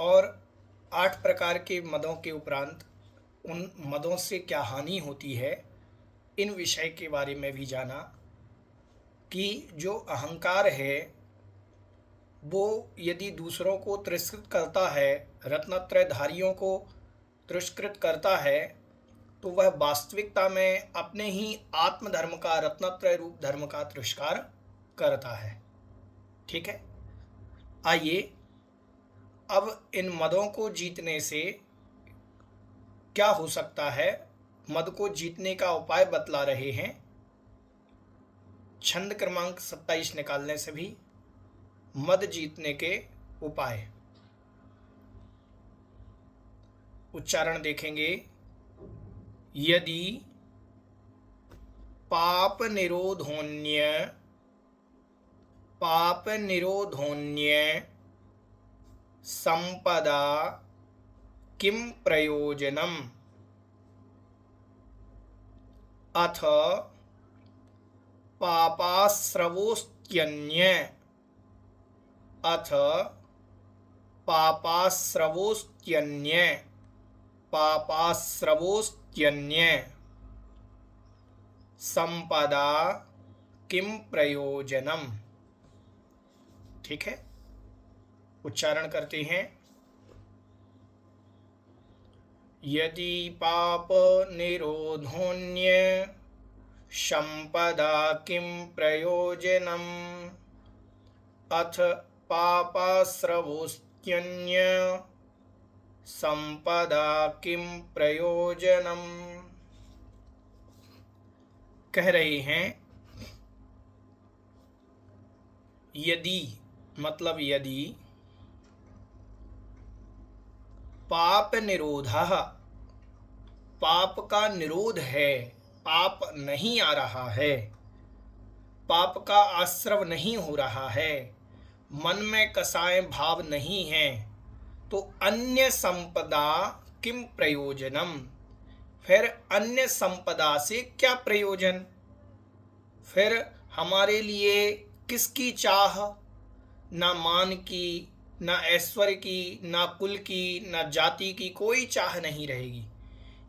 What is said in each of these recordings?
और 8 प्रकार के मदों के उपरांत उन मदों से क्या हानि होती है, इन विषय के बारे में भी जाना कि जो अहंकार है वो यदि दूसरों को तिरस्कृत करता है, रत्नत्रयधारियों को तिरस्कृत करता है, तो वह वास्तविकता में अपने ही आत्मधर्म का, रत्नत्रय रूप धर्म का तिरस्कार करता है। ठीक है, आइए अब इन मदों को जीतने से क्या हो सकता है, मद को जीतने का उपाय बतला रहे हैं। छंद क्रमांक 27 निकालने से भी मद जीतने के उपाय। उच्चारण देखेंगे। यदि पाप निरोधोन्य संपदा किम प्रयोजनम अथ पापास्रवोस्त्यन्य संपदा किम प्रयोजनम। ठीक है, उच्चारण करते हैं। यदि पाप निरोधोन्य संपदा किम प्रयोजनम अथ पापास्रवोस्त्यन्य संपदा किम प्रयोजनम। कह रहे हैं यदि मतलब यदि पाप निरोधः, पाप का निरोध है, पाप नहीं आ रहा है, पाप का आश्रव नहीं हो रहा है, मन में कसाय भाव नहीं है, तो अन्य संपदा किम प्रयोजनम, फिर अन्य संपदा से क्या प्रयोजन, फिर हमारे लिए किसकी चाह, ना मान की, ना ऐश्वर्य की, ना कुल की, ना जाति की कोई चाह नहीं रहेगी।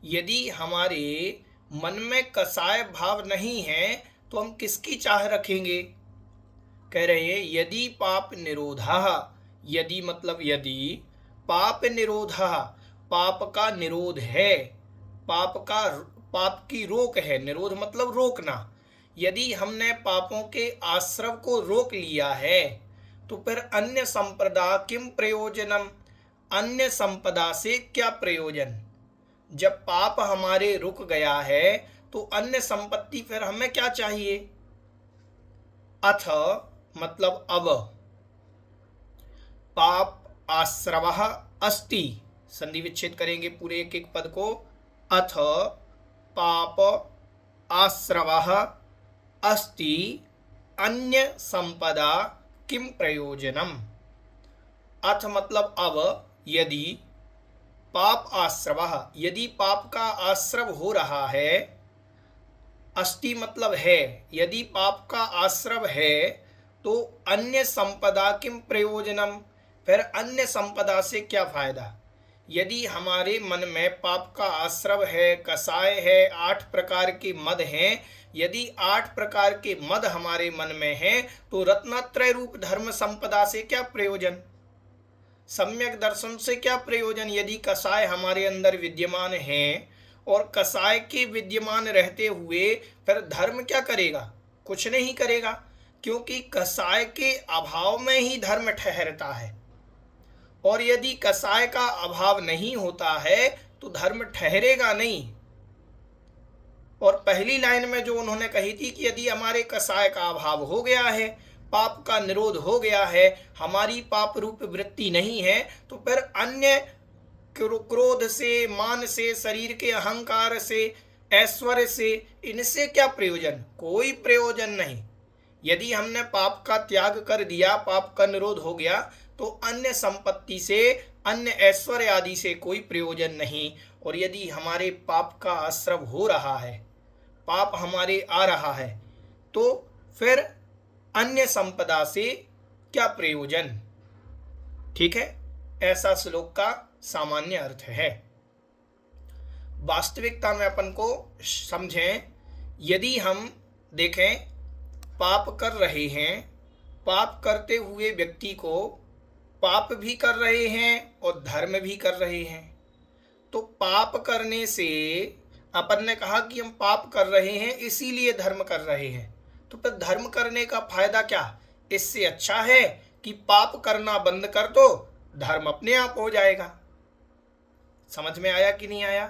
यदि हमारे मन में कसाय भाव नहीं है तो हम किसकी चाह रखेंगे। कह रहे हैं यदि पाप निरोधः, यदि मतलब यदि पाप निरोधः, पाप का निरोध है, पाप की रोक है, निरोध मतलब रोकना। यदि हमने पापों के आश्रव को रोक लिया है तो फिर अन्य संपदा किम प्रयोजनम, अन्य संपदा से क्या प्रयोजन। जब पाप हमारे रुक गया है तो अन्य संपत्ति फिर हमें क्या चाहिए। अथ मतलब अब, पाप आश्रवः अस्ति, संधि विच्छेद करेंगे पूरे एक एक पद को। अथ पाप आश्रवः अस्ति अन्य संपदा किम प्रयोजनम। अथ मतलब अब, यदि पाप आश्रवः, यदि पाप का आश्रव हो रहा है, अस्ति मतलब है, यदि पाप का आश्रव है तो अन्य संपदा किम प्रयोजनम, फिर अन्य संपदा से क्या फायदा। यदि हमारे मन में पाप का आश्रव है, कसाय है, 8 प्रकार के मद हैं, यदि 8 प्रकार के मद हमारे मन में हैं तो रत्नत्रय रूप धर्म संपदा से क्या प्रयोजन, सम्यक दर्शन से क्या प्रयोजन। यदि कसाय हमारे अंदर विद्यमान है और कसाय के विद्यमान रहते हुए फिर धर्म क्या करेगा, कुछ नहीं करेगा, क्योंकि कसाय के अभाव में ही धर्म ठहरता है। और यदि कसाय का अभाव नहीं होता है तो धर्म ठहरेगा नहीं। और पहली लाइन में जो उन्होंने कही थी कि यदि हमारे कसाय का अभाव हो गया है, पाप का निरोध हो गया है, हमारी पाप रूप वृत्ति नहीं है, तो फिर अन्य क्रोध से, मान से, शरीर के अहंकार से, ऐश्वर्य से, इनसे क्या प्रयोजन, कोई प्रयोजन नहीं। यदि हमने पाप का त्याग कर दिया, पाप का निरोध हो गया, तो अन्य संपत्ति से, अन्य ऐश्वर्य आदि से कोई प्रयोजन नहीं। और यदि हमारे पाप का आश्रव हो रहा है, पाप हमारे आ रहा है, तो फिर अन्य संपदा से क्या प्रयोजन। ठीक है, ऐसा श्लोक का सामान्य अर्थ है। वास्तविकता में अपन को समझें, यदि हम देखें पाप कर रहे हैं, पाप करते हुए व्यक्ति को पाप भी कर रहे हैं और धर्म भी कर रहे हैं, तो पाप करने से अपन ने कहा कि हम पाप कर रहे हैं इसीलिए धर्म कर रहे हैं, तो फिर धर्म करने का फायदा क्या? इससे अच्छा है कि पाप करना बंद कर दो, धर्म अपने आप हो जाएगा। समझ में आया कि नहीं आया?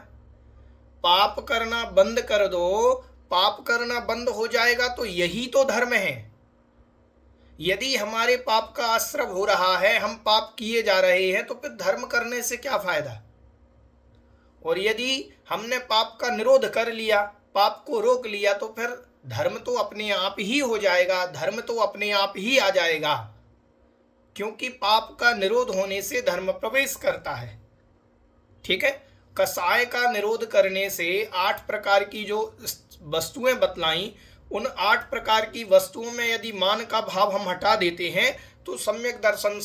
पाप करना बंद कर दो, पाप करना बंद हो जाएगा, तो यही तो धर्म है। यदि हमारे पाप का आश्रव हो रहा है, हम पाप किए जा रहे हैं, तो फिर धर्म करने से क्या फायदा? और यदि हमने पाप का निरोध कर लिया, पाप को रोक लिया, तो फिर धर्म तो अपने आप ही हो जाएगा, धर्म तो अपने आप ही आ जाएगा, क्योंकि पाप का निरोध होने से धर्म प्रवेश करता है। ठीक है। कसाय का निरोध करने से 8 प्रकार की जो वस्तुएं बतलाई, उन 8 प्रकार की वस्तुओं में यदि मान का भाव हम हटा देते हैं तो सम्यक दर्शन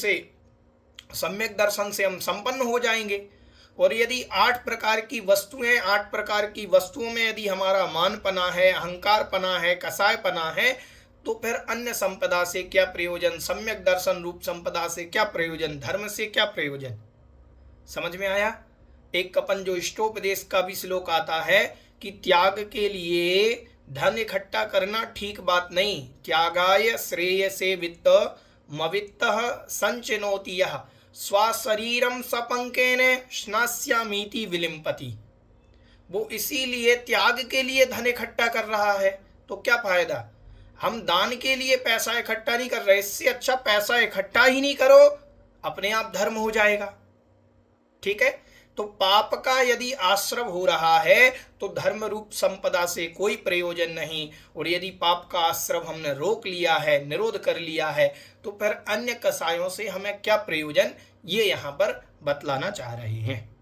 से हम संपन्न हो जाएंगे। और यदि 8 प्रकार की वस्तुएं, 8 प्रकार की वस्तुओं में यदि हमारा मानपना है, अहंकारपना है, कसायपना है, तो फिर अन्य संपदा से क्या प्रयोजन? सम्यक दर्शन रूप संपदा से क्या प्रयोजन? धर्म से क्या प्रयोजन? समझ में आया? एक अपन जो इष्टोपदेश का भी श्लोक आता है कि त्याग के लिए धन इकट्ठा करना ठीक बात नहीं। त्यागाय श्रेयसे वित्त मवित्तः संचिनोति यः स्वशरीरम सपंकेन स्नास्यामीति विलिम्पति। वो इसीलिए त्याग के लिए धन इकट्ठा कर रहा है, तो क्या फायदा? हम दान के लिए पैसा इकट्ठा नहीं कर रहे, इससे अच्छा पैसा इकट्ठा ही नहीं करो, अपने आप धर्म हो जाएगा। ठीक है। तो पाप का यदि आश्रव हो रहा है तो धर्म रूप संपदा से कोई प्रयोजन नहीं, और यदि पाप का आश्रव हमने रोक लिया है, निरोध कर लिया है, तो फिर अन्य कसायों से हमें क्या प्रयोजन, ये यहाँ पर बतलाना चाह रहे हैं।